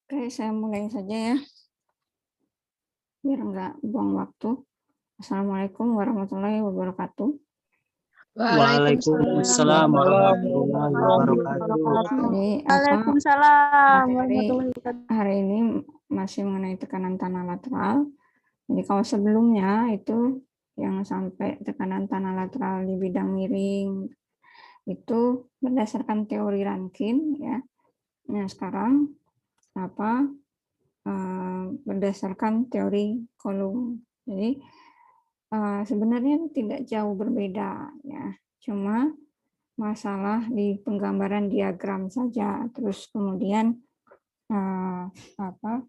Oke, saya mulai saja ya, biar nggak buang waktu. Assalamualaikum warahmatullahi wabarakatuh. Waalaikumsalam Jadi, Waalaikumsalam warahmatullahi warahmatullahi wabarakatuh. wabarakatuh. jadi Waalaikumsalam materi warahmatullahi wabarakatuh. hari ini masih mengenai tekanan tanah lateral. Jadi kalau sebelumnya itu yang sampai tekanan tanah lateral di bidang miring itu berdasarkan teori Rankine ya. Nah sekarang berdasarkan teori Coulomb. Jadi sebenarnya tidak jauh berbeda ya, cuma masalah di penggambaran diagram saja. Terus kemudian eh, eh,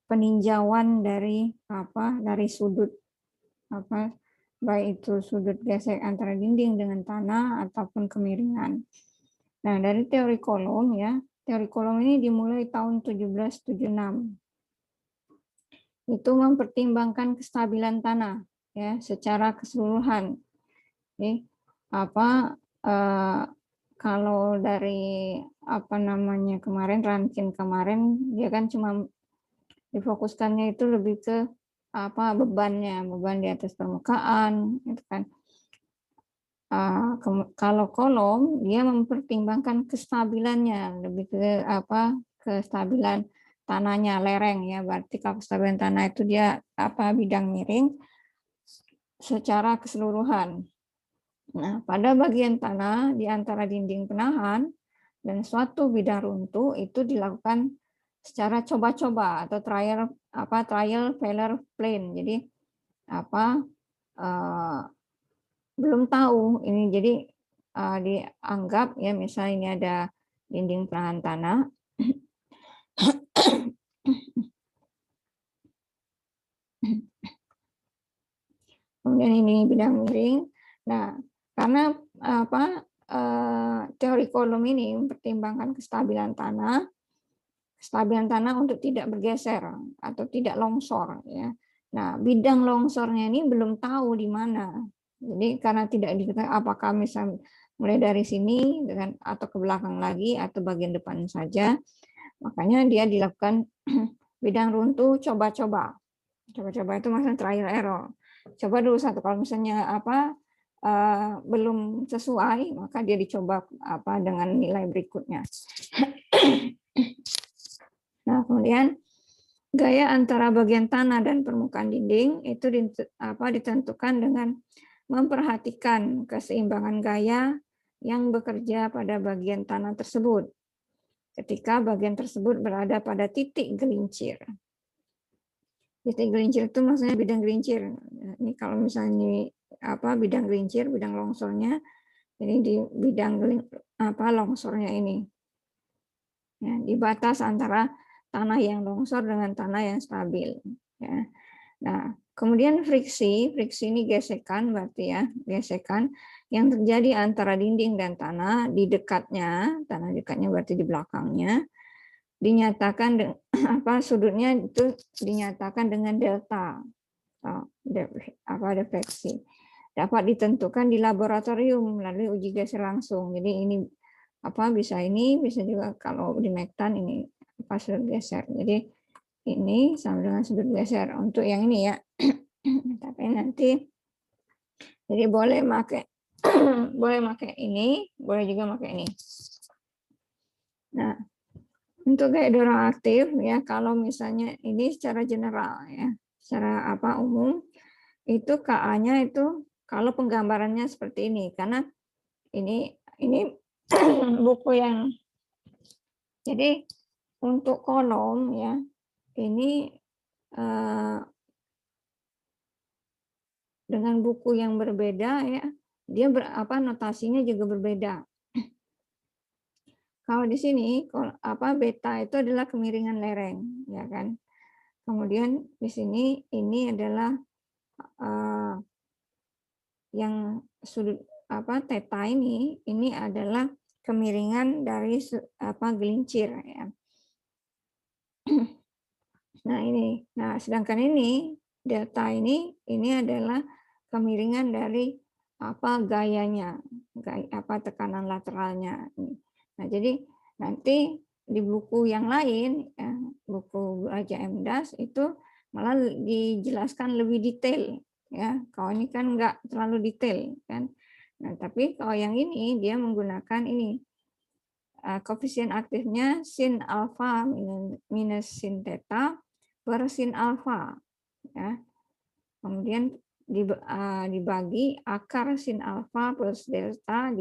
peninjauan dari sudut baik itu sudut gesek antara dinding dengan tanah ataupun kemiringan. Nah dari teori Coulomb ya, teori Coulomb ini dimulai tahun 1776. Itu mempertimbangkan kestabilan tanah ya secara keseluruhan. Jadi kalau dari kemarin Rankine kemarin dia kan cuma difokuskannya itu lebih ke beban di atas permukaan itu kan. Kalau kolom dia mempertimbangkan kestabilannya, lebih ke kestabilan tanahnya, lereng ya, berarti kalau kestabilan tanah itu dia bidang miring secara keseluruhan. Nah, pada bagian tanah di antara dinding penahan dan suatu bidang runtuh itu dilakukan secara coba-coba atau trial failure plane. Jadi belum tahu ini, jadi dianggap ya misalnya ini ada dinding penahan tanah. Kemudian ini bidang miring. Nah, karena teori Coulomb ini mempertimbangkan kestabilan tanah untuk tidak bergeser atau tidak longsor ya. Nah, bidang longsornya ini belum tahu di mana. Jadi karena tidak diketahui apakah misalnya mulai dari sini dengan atau ke belakang lagi atau bagian depan saja, makanya dia dilakukan bidang runtuh coba-coba. Coba-coba itu maksudnya trial error. Coba dulu satu, kalau misalnya belum sesuai, maka dia dicoba dengan nilai berikutnya. Nah, kemudian gaya antara bagian tanah dan permukaan dinding itu ditentukan dengan memperhatikan keseimbangan gaya yang bekerja pada bagian tanah tersebut ketika bagian tersebut berada pada titik gelincir. Titik gelincir itu maksudnya bidang gelincir. Ini kalau misalnya bidang gelincir, bidang longsornya, ini di bidang longsornya ini. Ya, di batas antara tanah yang longsor dengan tanah yang stabil. Ya. Nah, kemudian friksi ini gesekan berarti ya, gesekan yang terjadi antara dinding dan tanah di dekatnya, tanah dekatnya berarti di belakangnya, dinyatakan sudutnya itu dinyatakan dengan delta defleksi. Dapat ditentukan di laboratorium melalui uji geser langsung. Jadi ini bisa juga kalau di Mektan ini sudut geser. Jadi ini sama dengan sudut geser untuk yang ini ya. Tapi nanti jadi boleh pakai ini, boleh juga pakai ini. Nah, untuk gaya dorong aktif ya, kalau misalnya ini secara general ya, secara umum itu KA-nya itu kalau penggambarannya seperti ini, karena ini buku yang jadi untuk kolom ya ini dengan buku yang berbeda ya, dia notasinya juga berbeda. Kalau di sini beta itu adalah kemiringan lereng ya kan. Kemudian di sini ini adalah yang sudut theta ini adalah kemiringan dari gelincir ya. Nah sedangkan ini delta ini adalah kemiringan dari gayanya, tekanan lateralnya. Nah, jadi nanti di buku yang lain, ya, buku Raja Emdas itu malah dijelaskan lebih detail, ya. Kalau ini kan nggak terlalu detail, kan. Nah, tapi kalau yang ini dia menggunakan ini koefisien aktifnya sin alfa minus sin theta per sin alfa, ya. Kemudian dibagi akar sin alfa plus delta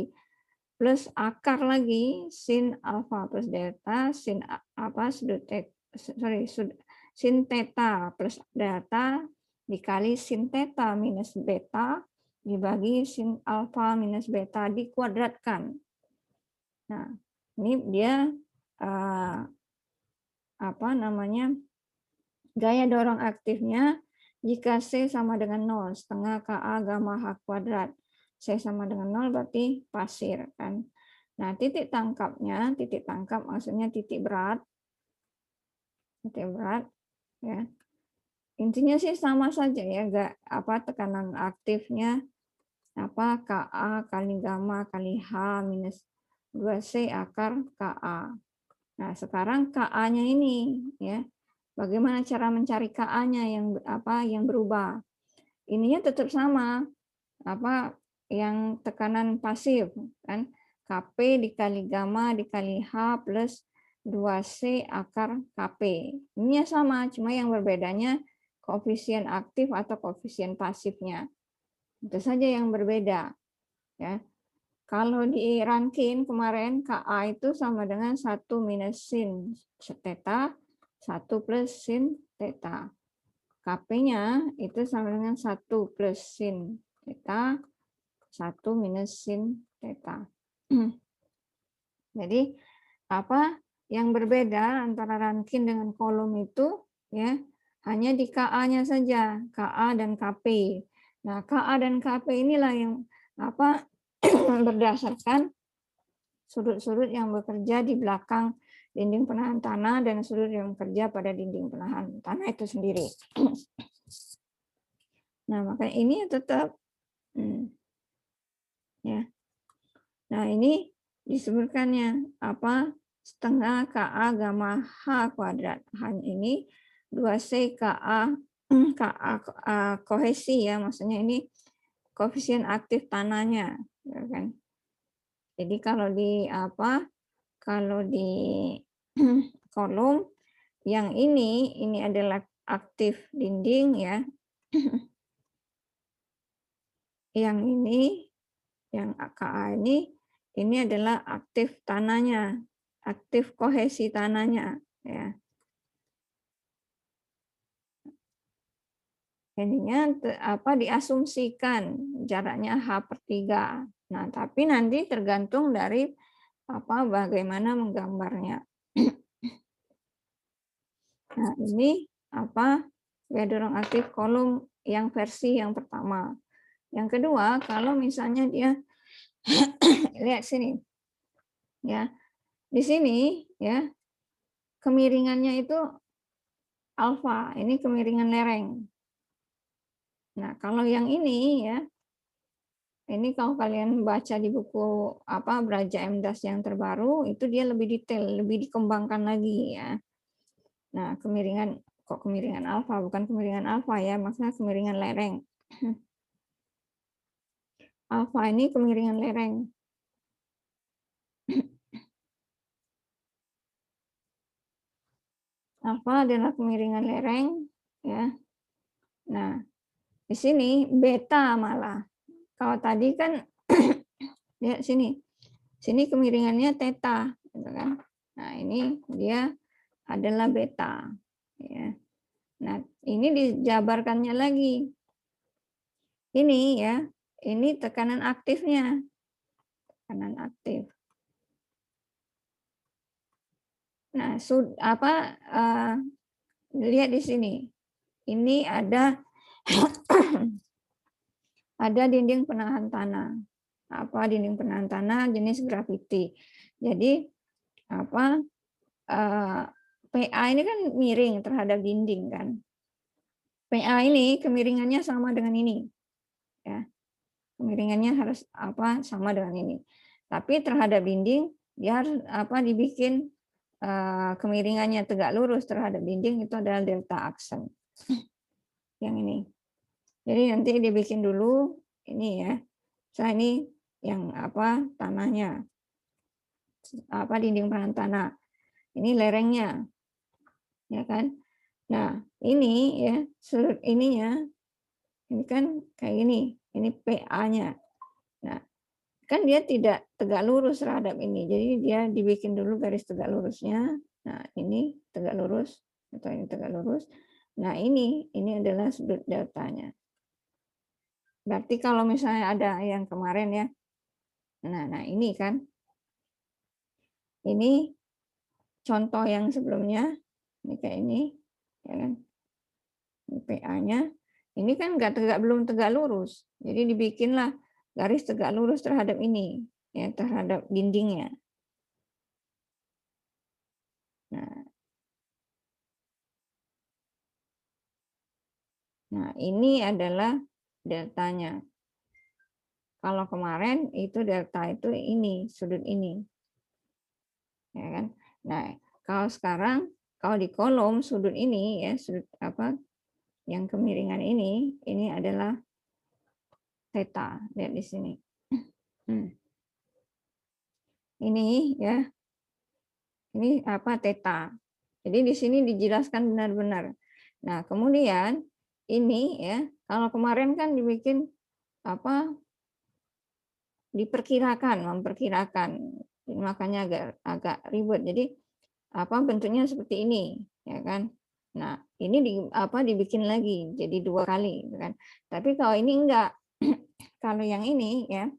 plus akar lagi sin alfa plus delta sin theta plus delta dikali sin theta minus beta dibagi sin alfa minus beta dikuadratkan. Nah, ini dia gaya dorong aktifnya jika C sama dengan 0, setengah Ka gamma H kuadrat. C sama dengan 0 berarti pasir, kan. Nah, titik tangkap maksudnya titik berat, ya. Intinya sih sama saja ya, tekanan aktifnya Ka kali gamma kali H minus 2C akar Ka. Nah, sekarang Ka-nya ini, ya. Bagaimana cara mencari Ka-nya yang berubah? Ininya tetap sama, yang tekanan pasif, kan. Kp dikali gamma dikali H plus 2C akar Kp. Ini sama, cuma yang berbedanya koefisien aktif atau koefisien pasifnya. Itu saja yang berbeda, ya. Kalau di Rankin kemarin Ka itu sama dengan 1 minus sin theta, 1 plus sin theta. Kp-nya itu sama dengan 1 plus sin theta, 1 minus sin theta. Jadi yang berbeda antara Rankin dengan kolom itu, ya, hanya di Ka-nya saja, Ka dan Kp. Nah, Ka dan Kp inilah yang berdasarkan sudut-sudut yang bekerja di belakang dinding penahan tanah dan sudut yang bekerja pada dinding penahan tanah itu sendiri. Nah, makanya ini tetap ya. Nah, ini disebutkannya setengah Ka gamma H kuadrat. Hanya ini 2C Ka kohesi, ya, maksudnya ini koefisien aktif tanahnya, ya kan. Jadi kalau di kolom yang ini adalah aktif dinding, ya. Yang yang Ka ini adalah aktif tanahnya, aktif kohesi tanahnya, ya. Ininya diasumsikan jaraknya H/3. Nah, tapi nanti tergantung dari bagaimana menggambarnya. Nah, ini gaya dorong aktif kolom yang versi yang pertama. Yang kedua, kalau misalnya dia lihat sini, ya, di sini, ya, kemiringannya itu alfa, ini kemiringan lereng. Nah, kalau yang ini, ya, ini kalau kalian baca di buku Braja Emdas yang terbaru, itu dia lebih detail, lebih dikembangkan lagi, ya. Nah, kemiringan alfa, bukan kemiringan alfa, ya, maksudnya kemiringan lereng. Alfa ini kemiringan lereng. Alfa adalah kemiringan lereng, ya. Nah, di sini beta malah. Kalau tadi kan lihat sini. Sini kemiringannya theta, gitu kan. Nah, ini dia adalah beta, ya. Nah, ini dijabarkannya lagi. Ini, ya, ini tekanan aktifnya. Tekanan aktif. Nah, lihat di sini. Ini ada ada dinding penahan tanah. Dinding penahan tanah jenis grafiti. Jadi PA ini kan miring terhadap dinding, kan. PA ini kemiringannya sama dengan ini, ya. kemiringannya harus sama dengan ini. Tapi terhadap dinding dia harus dibikin kemiringannya tegak lurus terhadap dinding, itu adalah delta aksen. Yang ini. Jadi nanti dibikin dulu ini ya. Saya ini yang tanahnya. Dinding penahan tanah. Ini lerengnya. Ya kan? Nah, ini ya, sudut ininya ini kan kayak gini. Ini PA-nya. Nah, kan dia tidak tegak lurus terhadap ini. Jadi dia dibikin dulu garis tegak lurusnya. Nah, ini tegak lurus atau ini tegak lurus. Nah, ini adalah sudut deltanya. Berarti kalau misalnya ada yang kemarin ya. Nah ini kan. Ini contoh yang sebelumnya. Ini kayak ini, ya kan? Ini PA-nya. Ini kan belum tegak lurus. Jadi dibikinlah garis tegak lurus terhadap ini, ya, terhadap dindingnya. Nah, ini adalah deltanya. Kalau kemarin itu delta itu ini, sudut ini. Ya kan? Nah, kalau sekarang kalau di kolom sudut ini ya, sudut yang kemiringan ini adalah theta. Lihat di sini. Ini ya. Ini theta. Jadi di sini dijelaskan benar-benar. Nah, kemudian ini ya, kalau kemarin kan dibikin memperkirakan. Makanya agak ribet. Jadi bentuknya seperti ini, ya kan? Nah, ini dibikin lagi jadi 2 kali, kan? Tapi kalau ini enggak. Kalau yang ini ya,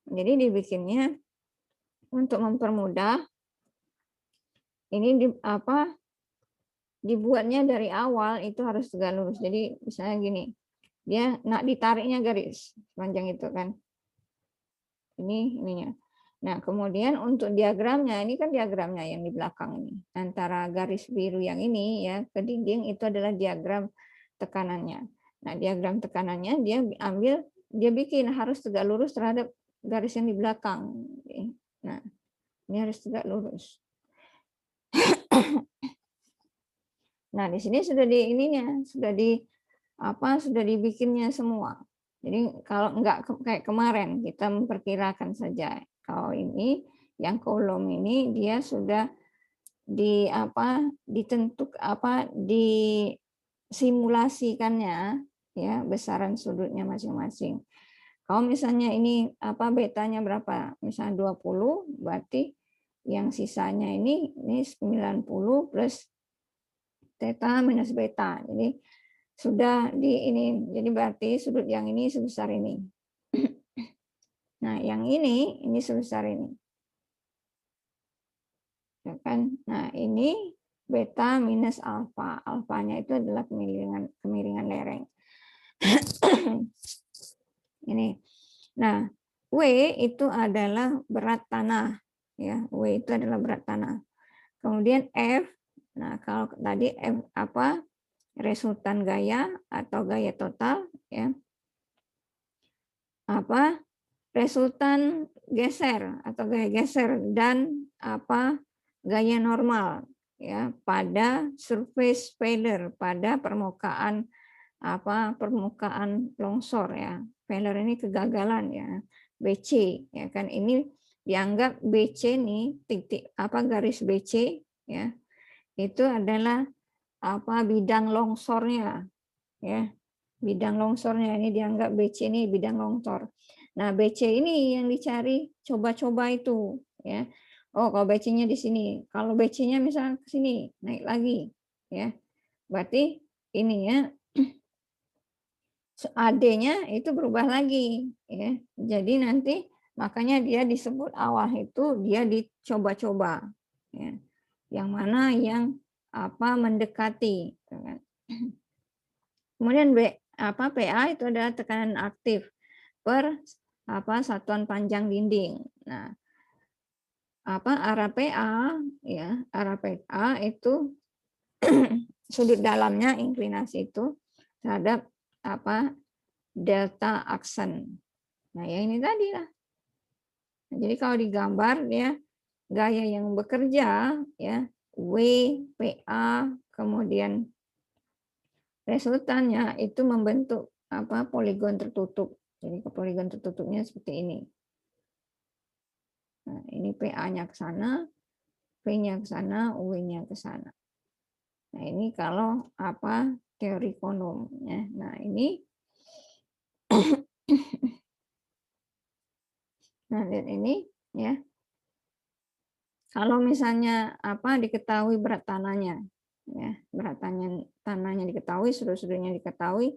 jadi dibikinnya untuk mempermudah. Ini dibuatnya dari awal itu harus tegak lurus. Jadi misalnya gini, dia ditariknya garis panjang itu kan. Ininya. Nah, kemudian untuk diagramnya, ini kan diagramnya yang di belakang ini. Antara garis biru yang ini ya ke dinding itu adalah diagram tekanannya. Nah, diagram tekanannya dia bikin harus tegak lurus terhadap garis yang di belakang. Nah, ini harus tegak lurus. Nah, di sini sudah sudah dibikinnya semua. Jadi kalau enggak kayak kemarin kita memperkirakan saja. Kalau ini yang kolom ini dia sudah disimulasikannya ya besaran sudutnya masing-masing. Kalau misalnya ini betanya berapa? Misalnya 20, berarti yang sisanya ini 90 plus theta minus beta. Jadi sudah jadi berarti sudut yang ini sebesar ini. Nah, yang ini sebesar ini. Ya kan? Nah, ini beta minus alfa. Alfanya itu adalah kemiringan lereng. Ini. Nah, W itu adalah berat tanah, ya. W itu adalah berat tanah. Kemudian F, nah kalau tadi F resultan gaya atau gaya total, ya. Resultan geser atau gaya geser dan gaya normal ya pada surface failure, pada permukaan permukaan longsor ya. Failure ini kegagalan ya. BC ya kan, ini dianggap BC nih titik garis BC ya. Itu adalah bidang longsornya ya. Bidang longsornya ini dianggap BC ini bidang longsor. Nah, BC ini yang dicari coba-coba itu ya. Oh, kalau BC-nya di sini. Kalau BC-nya misalnya ke sini, naik lagi ya. Berarti ini ya AD-nya itu berubah lagi ya. Jadi nanti makanya dia disebut awal itu dia dicoba-coba ya. Yang mana yang mendekati. Kemudian PA itu adalah tekanan aktif per satuan panjang dinding. Nah, arah PA ya, arah PA itu sudut dalamnya inklinasi itu terhadap delta aksen. Nah, ya ini tadi lah. Nah, jadi kalau digambar ya gaya yang bekerja ya W, PA, kemudian resultannya itu membentuk poligon tertutup. Jadi poligon tertutupnya seperti ini. Nah, ini PA-nya ke sana, P-nya ke sana, W-nya ke sana. Nah, ini kalau teori konom ya. Nah, ini nah lihat ini ya. Kalau misalnya diketahui berat tanahnya ya, berat tanahnya diketahui, sudut-sudutnya diketahui,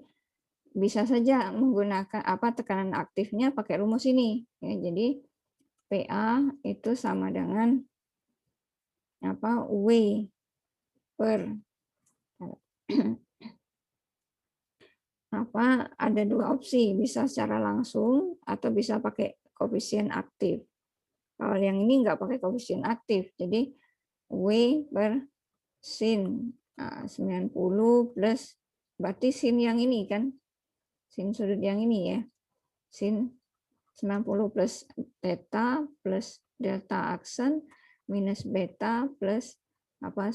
bisa saja menggunakan tekanan aktifnya pakai rumus ini ya. Jadi PA itu sama dengan W per ada dua opsi, bisa secara langsung atau bisa pakai koefisien aktif. Kalau yang ini nggak pakai koefisien aktif, jadi W per sin 90 plus berarti sin yang ini kan, sin sudut yang ini ya, sin 90 plus theta plus delta aksen minus beta plus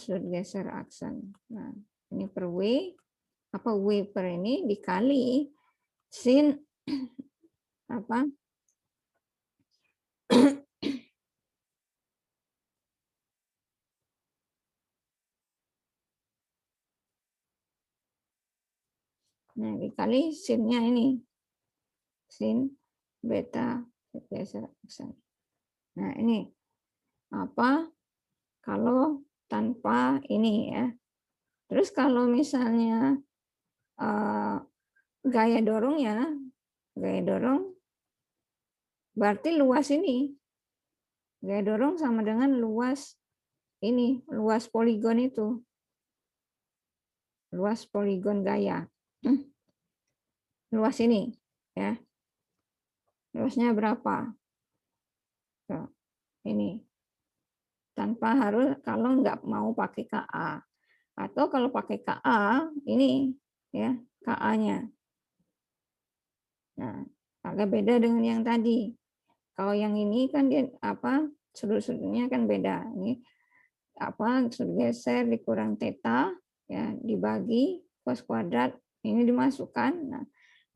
sudut geser aksen. Nah, ini per W, W per ini dikali sin nah dikali sinnya ini, sin beta geser aksen. Nah, ini kalau tanpa ini ya. Terus kalau misalnya gaya dorong berarti luas ini. Gaya dorong sama dengan luas ini, luas poligon itu. Luas poligon gaya. Luas ini ya. Luasnya berapa? Tuh, ini. Tanpa harus, kalau nggak mau pakai KA. Atau kalau pakai KA, ini ya, KA-nya. Nah, agak beda dengan yang tadi. Kalau yang ini kan dia sudut-sudutnya kan beda. Ini sudut geser dikurang theta ya, dibagi cos kuadrat, ini dimasukkan. Nah,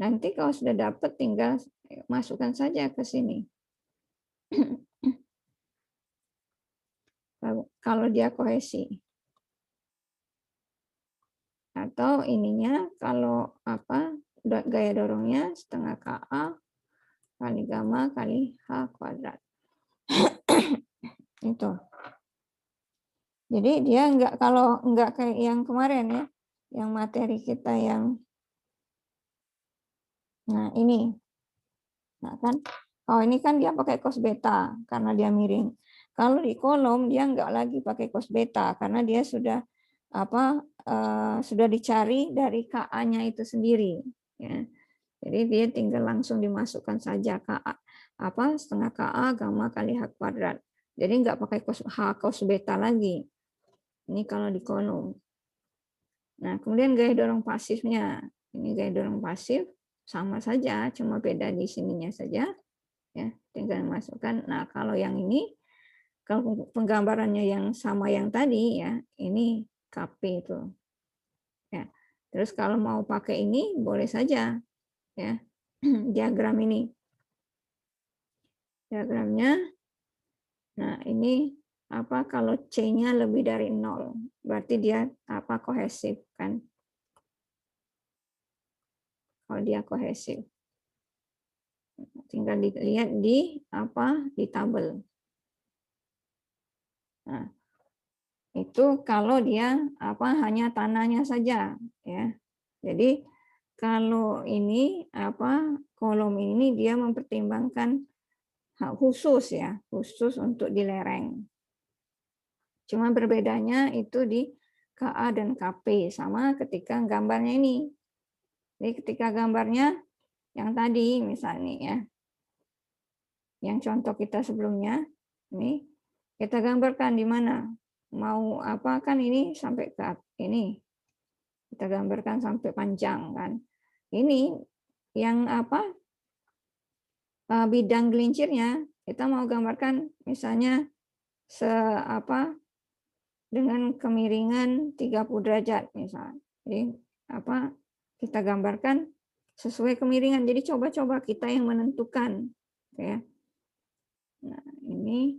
nanti kalau sudah dapat tinggal masukkan saja ke sini. Kalau dia kohesi. Atau ininya kalau gaya dorongnya setengah KA kali gamma kali H kuadrat. Itu. Jadi dia kalau enggak kayak yang kemarin ya, yang materi kita yang ini. Nah kan, ini kan dia pakai cos beta karena dia miring. Kalau di kolom dia enggak lagi pakai cos beta karena dia sudah sudah dicari dari KA-nya itu sendiri. Ya. Jadi dia tinggal langsung dimasukkan saja KA setengah KA gamma kali H kuadrat. Jadi enggak pakai cos beta lagi. Ini kalau di kolom. Nah, kemudian gaya dorong pasifnya. Ini gaya dorong pasif sama saja, cuma beda di sininya saja. Ya, tinggal masukkan. Nah, kalau yang ini, kalau penggambarannya yang sama yang tadi ya, ini KP itu. Ya. Terus kalau mau pakai ini boleh saja ya. Diagram ini. Diagramnya. Nah, ini kalau C-nya lebih dari 0, berarti dia kohesif kan. Kalau dia kohesif. Tinggal dilihat di tabel. Nah, itu kalau dia hanya tanahnya saja ya. Jadi kalau ini kolom ini dia mempertimbangkan khusus ya, khusus untuk di lereng. Cuma berbedanya itu di KA dan KP sama ketika gambarnya ini. Jadi ketika gambarnya yang tadi misalnya ya, yang contoh kita sebelumnya, ini kita gambarkan di mana mau kan ini sampai ke ini, kita gambarkan sampai panjang kan. Ini yang bidang gelincirnya kita mau gambarkan misalnya dengan kemiringan 30 derajat misalnya. Jadi kita gambarkan sesuai kemiringan. Jadi coba-coba kita yang menentukan, ya. Nah, ini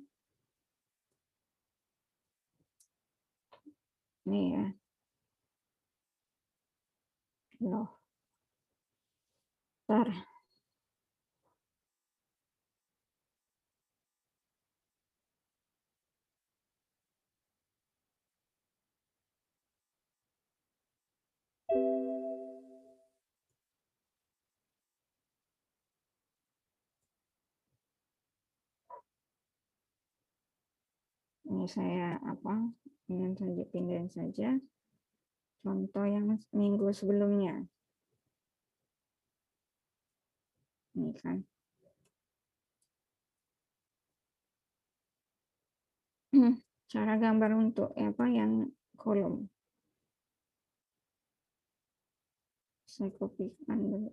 ya. Loh. Bentar. Ini saya ingin saja pindahin saja contoh yang minggu sebelumnya. Ini kan. Cara gambar untuk yang kolom. Saya kopikan dulu.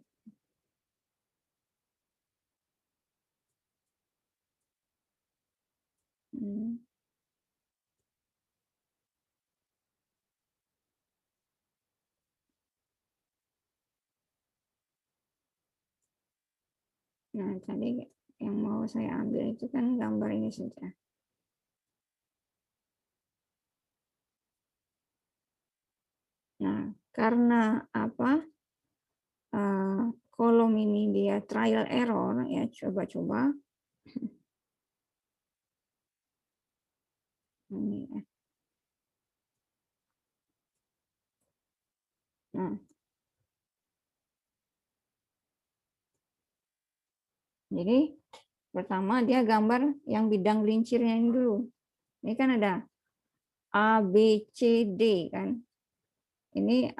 Nah, tadi yang mau saya ambil itu kan gambar ini saja. Nah, karena kolom ini dia trial error, ya coba-coba. Ini ya. Nah, jadi pertama dia gambar yang bidang gelincirnya ini dulu. Ini kan ada A, B, C, D kan. Ini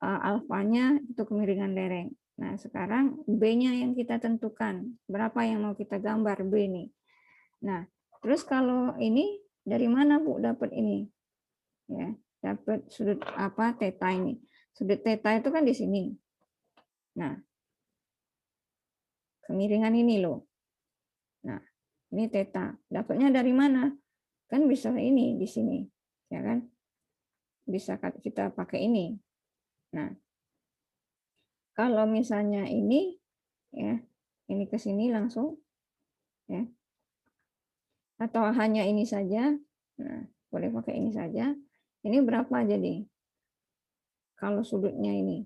alfanya itu kemiringan lereng. Nah, sekarang B-nya yang kita tentukan. Berapa yang mau kita gambar B ini. Nah, terus kalau ini dari mana Bu dapat ini? Ya, dapat sudut theta ini. Sudut theta itu kan di sini. Nah, kemiringan ini loh. Nah, ini theta. Dapatnya dari mana? Kan bisa ini di sini, ya kan? Bisa kita pakai ini. Nah, kalau misalnya ini, ya, ini ke sini langsung, ya, atau hanya ini saja. Nah, boleh pakai ini saja. Ini berapa jadi? Kalau sudutnya ini,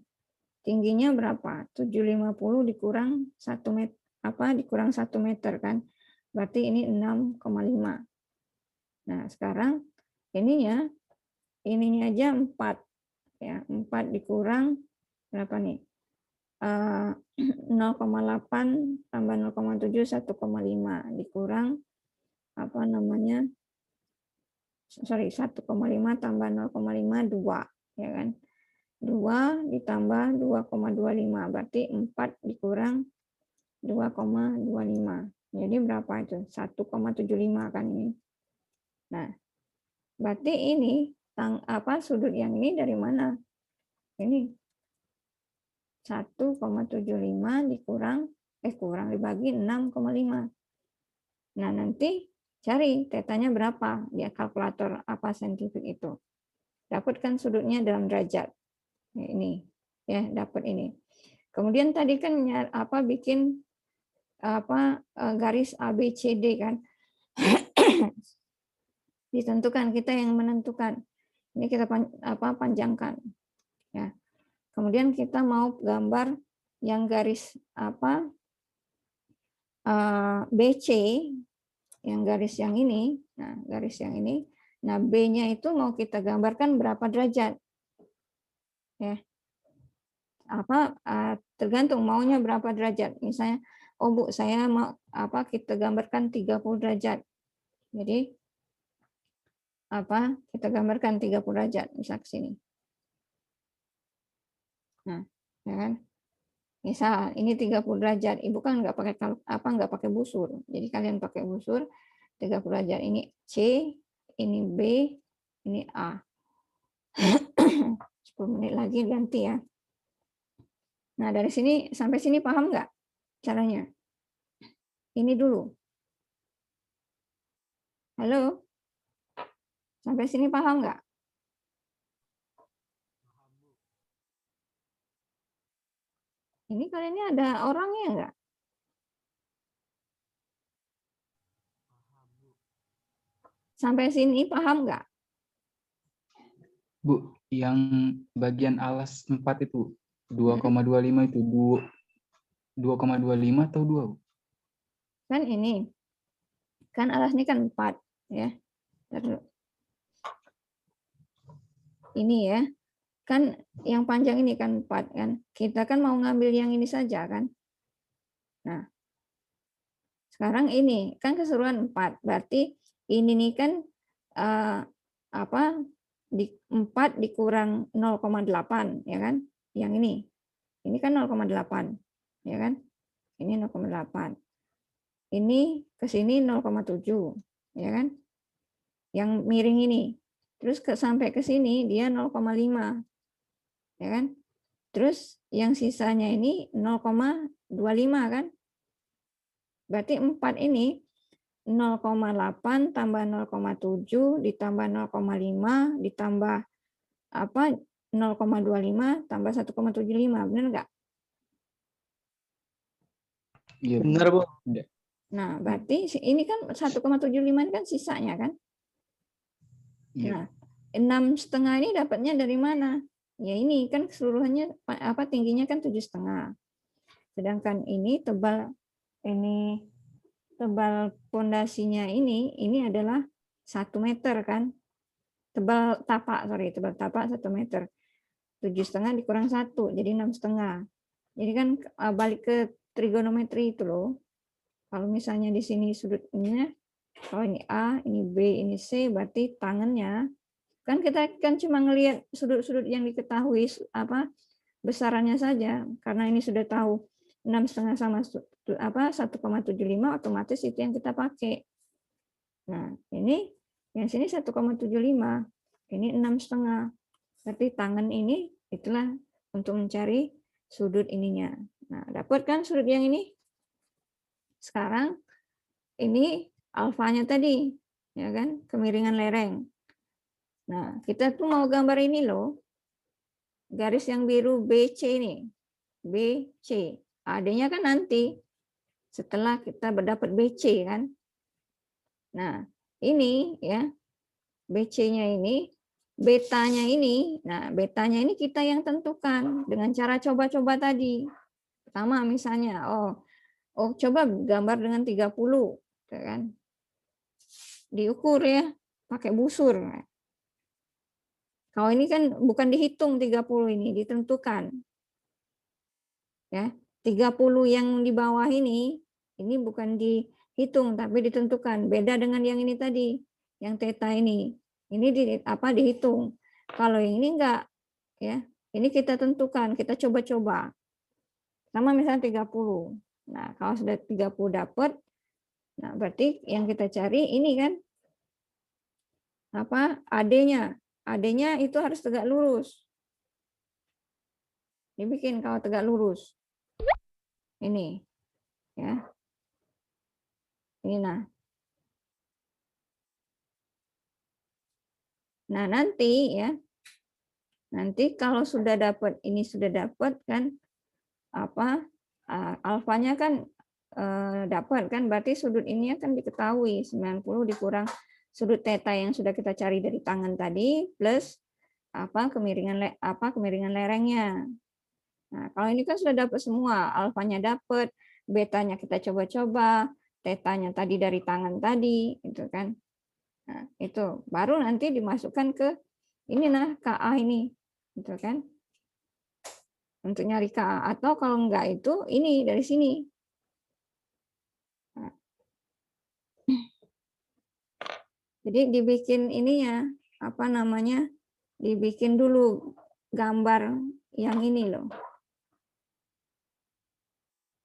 tingginya berapa? 750 dikurang 1 meter, dikurang 1 meter kan? Berarti ini 6,5. Nah, sekarang ininya aja 4. Ya, 4 dikurang berapa nih? 0,8 tambah 0,7 1,5 dikurang 1,5 tambah 0,5 2, ya kan? 2 ditambah 2,25 berarti 4 dikurang 2,25. Jadi berapa itu? 1,75 kan ini. Nah, berarti ini sudut yang ini dari mana? Ini 1,75 kurang dibagi 6,5. Nah, nanti cari tetanya berapa di kalkulator saintifik itu. Dapatkan sudutnya dalam derajat. Ini ya, dapat ini. Kemudian tadi kan bikin garis ABCD kan. Ditentukan, kita yang menentukan. Ini kita panjangkan. Ya. Kemudian kita mau gambar yang garis BC, yang garis yang ini. Nah, garis yang ini. Nah, B-nya itu mau kita gambarkan berapa derajat. Ya. Tergantung maunya berapa derajat. Misalnya, oh Bu, saya mau kita gambarkan 30 derajat. Jadi kita gambarkan 30 derajat misal ke sini. Nah, ya kan? Misal ini 30 derajat, Ibu kan nggak pakai busur. Jadi kalian pakai busur 30 derajat. Ini C, ini B, ini A. 10 menit lagi ganti ya. Nah, dari sini sampai sini paham nggak caranya? ini dulu. Halo? Sampai sini paham nggak? Ini kali ini ada orangnya nggak? Sampai sini paham nggak? Bu, yang bagian alas 4 itu 2,25 itu 2,25 atau 2, Bu? Kan ini. Kan alas ini kan 4 ya. Ini ya. Kan yang panjang ini kan 4 kan. Kita kan mau ngambil yang ini saja kan. Nah, sekarang ini kan keseluruhan 4. Berarti ini nih kan apa di 4 dikurang 0,8 ya kan? Yang ini. Ini kan 0,8 ya kan? Ini 0,8. Ini ke sini 0,7 ya kan? Yang miring ini. Terus sampai ke sini dia 0,5 ya kan? Terus yang sisanya ini 0,25 kan? Berarti 4 ini 0,8 tambah 0,7 ditambah 0,5 ditambah apa 0,25 tambah 1,75, benar nggak? Iya, Bu. Benar, Bu. Nah, berarti ini kan 1,75 ini kan sisanya kan? Iya. Nah, 6,5 ini dapatnya dari mana? Ya ini kan keseluruhannya apa tingginya kan 7,5. Sedangkan ini tebal pondasinya ini adalah 1 meter kan? Tebal tapak 1 meter. 7,5 dikurang 1 jadi 6,5. Jadi kan balik ke trigonometri itu loh. Kalau misalnya di sini sudutnya, kalau ini A, ini B, ini C, berarti tangannya kan kita kan cuma ngelihat sudut-sudut yang diketahui apa besarannya saja. Karena ini sudah tahu 6,5 sama 1,75, otomatis itu yang kita pakai. Nah, ini yang sini 1,75, ini 6,5. Tapi tangan ini itulah untuk mencari sudut ininya. Nah, dapat kan sudut yang ini? Sekarang ini alfanya tadi, ya kan? Kemiringan lereng. Nah, kita tuh mau gambar ini loh. Garis yang biru BC ini. BC. AD-nya kan nanti setelah kita berdapat BC kan. Nah, ini ya. BC-nya ini, betanya ini. Nah, betanya ini kita yang tentukan dengan cara coba-coba tadi. Pertama misalnya, coba gambar dengan 30, kan? Diukur ya, pakai busur. Kalau ini kan bukan dihitung 30 ini, ditentukan. Ya, 30 yang di bawah ini bukan dihitung tapi ditentukan. Beda dengan yang ini tadi, yang theta ini. Ini dihitung. Kalau yang ini enggak, ya. Ini kita tentukan, kita coba-coba. Sama misalnya 30. Nah, kalau sudah 30 dapat, nah berarti yang kita cari ini kan apa? AD-nya. AD-nya itu harus tegak lurus. Dibikin kalau tegak lurus. Ini. Ya. Ini nah. Nah, nanti ya. Nanti kalau sudah dapat ini sudah dapat kan apa? Alfanya kan dapat kan berarti sudut ini akan diketahui 90 dikurang sudut theta yang sudah kita cari dari tangan tadi plus kemiringan lerengnya. Nah, kalau ini kan sudah dapat semua, alfanya dapat, betanya kita coba-coba, tetanya tadi dari tangan tadi, itu kan. Nah, itu baru nanti dimasukkan ke ini nah KA ini, gitu kan. Untuk nyari KA atau kalau enggak itu ini dari sini. Nah. Jadi dibikin ininya, apa namanya? Dibikin dulu gambar yang ini loh.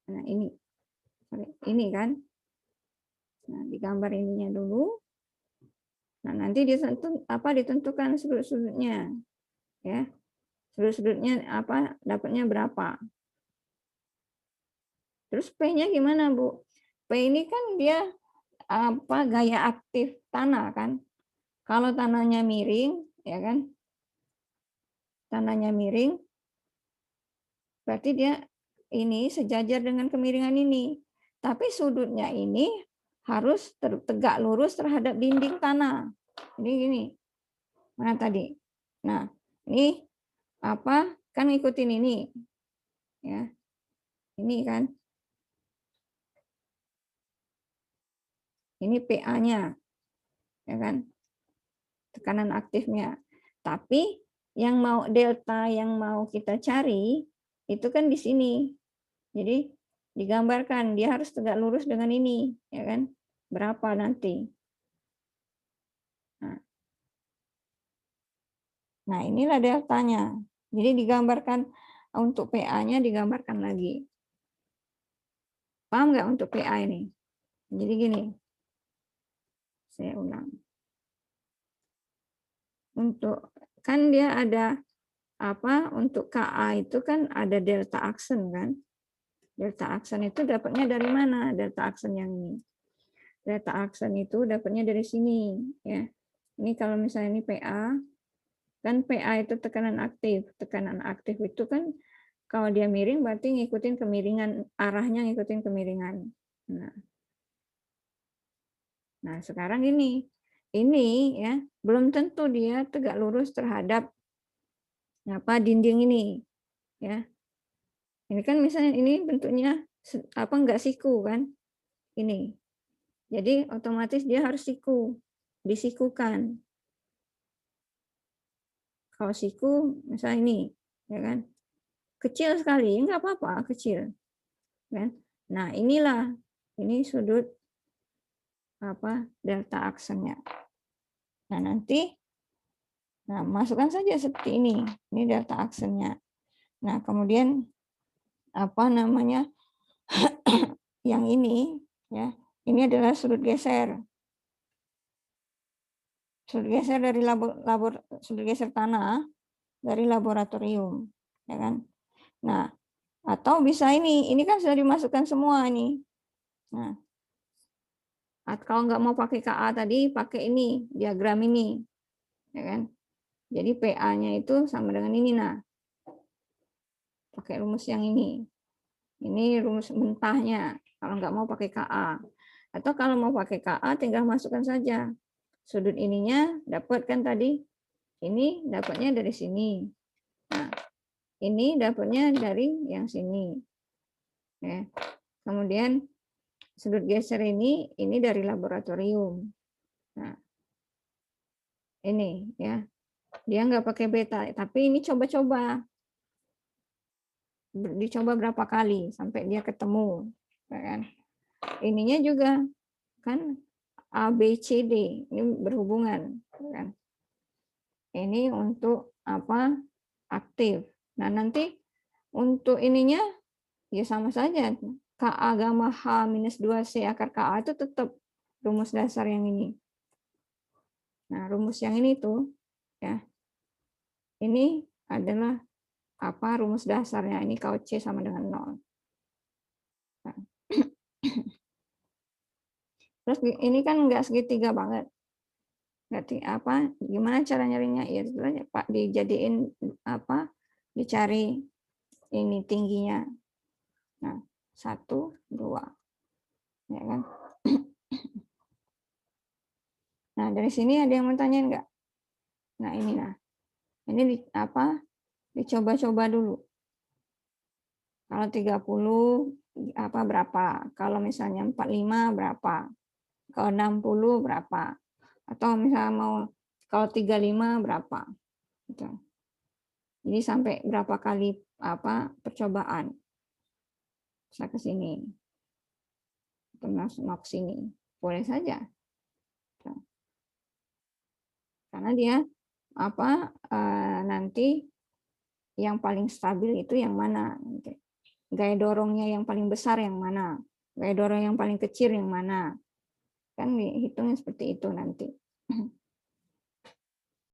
Nah, ini kan. Nah, digambar ininya dulu. Nah, nanti ditentukan sudut-sudutnya. Ya. Sudut-sudutnya dapatnya berapa? Terus P-nya gimana, Bu? P ini kan dia gaya aktif tanah kan. Kalau tanahnya miring, ya kan? Tanahnya miring, berarti dia ini sejajar dengan kemiringan ini. Tapi sudutnya ini harus tegak lurus terhadap dinding tanah. Jadi gini. Mana tadi? Nah, ini kan ikutin ini. Ya. Ini kan. Ini PA-nya. Ya kan? Tekanan aktifnya. Tapi yang mau delta yang mau kita cari itu kan di sini. Jadi digambarkan dia harus tegak lurus dengan ini, ya kan? Berapa nanti? Nah, inilah deltanya. Jadi digambarkan untuk PA-nya digambarkan lagi. Paham nggak untuk PA ini? Jadi gini. Saya ulang. Untuk kan dia ada untuk KA itu kan ada delta aksen kan? Delta aksen itu dapatnya dari mana? Delta aksen yang ini. Delta aksen itu dapatnya dari sini, ya. Ini kalau misalnya ini PA, kan PA itu tekanan aktif. Tekanan aktif itu kan kalau dia miring berarti ngikutin kemiringan, arahnya ngikutin kemiringan. Nah, sekarang ini ya belum tentu dia tegak lurus terhadap dinding ini, ya. Ini kan misalnya ini bentuknya enggak siku kan? Ini. Jadi otomatis dia harus disikukan. Kalau siku misalnya ini, ya kan? Kecil sekali, enggak apa-apa, kecil. Kan? Nah, ini sudut delta aksennya. Nah, nanti masukkan saja seperti ini. Ini delta aksennya. Nah, kemudian yang ini, ya. Ini adalah sudut geser. Sudut geser dari sudut geser tanah dari laboratorium, ya kan? Nah, atau bisa ini kan sudah dimasukkan semua ini. Nah, kalau nggak mau pakai KA tadi, pakai ini diagram ini, ya kan? Jadi PA-nya itu sama dengan ini, nah, pakai rumus yang ini. Ini rumus mentahnya. Kalau nggak mau pakai KA, atau kalau mau pakai KA, tinggal masukkan saja. Sudut ininya dapat kan tadi, ini dapatnya dari sini. Nah, ini dapatnya dari yang sini. Ya. Kemudian sudut geser ini dari laboratorium. Nah, ini ya, dia nggak pakai beta, tapi ini coba-coba, dicoba berapa kali sampai dia ketemu, ya kan? Ininya juga kan A, B, C, D ini berhubungan, ya kan? Ini untuk aktif. Nah, nanti untuk ininya ya sama saja. KA gamma H minus 2C akar KA itu tetap rumus dasar yang ini. Nah, rumus yang ini tuh, ya, ini adalah rumus dasarnya. Ini kalau C sama dengan 0. Nah. Terus ini kan nggak segitiga banget. Berarti gimana cara nyarinya? Ya sebenarnya Pak dijadiin dicari ini tingginya. Nah, 1, 2. Ya kan? Nah, dari sini ada yang mau tanya enggak? Nah, ini Ini dicoba-coba dulu. Kalau 30 berapa? Kalau misalnya 45 berapa? Kalau 60 berapa? Atau misalnya mau kalau 35 berapa? Gitu. Jadi sampai berapa kali percobaan? Bisa ke sini. Termasuk mau ke sini. Boleh saja. Karena dia nanti yang paling stabil itu yang mana? Gaya dorongnya yang paling besar yang mana? Gaya dorong yang paling kecil yang mana? Kan dihitungnya seperti itu nanti.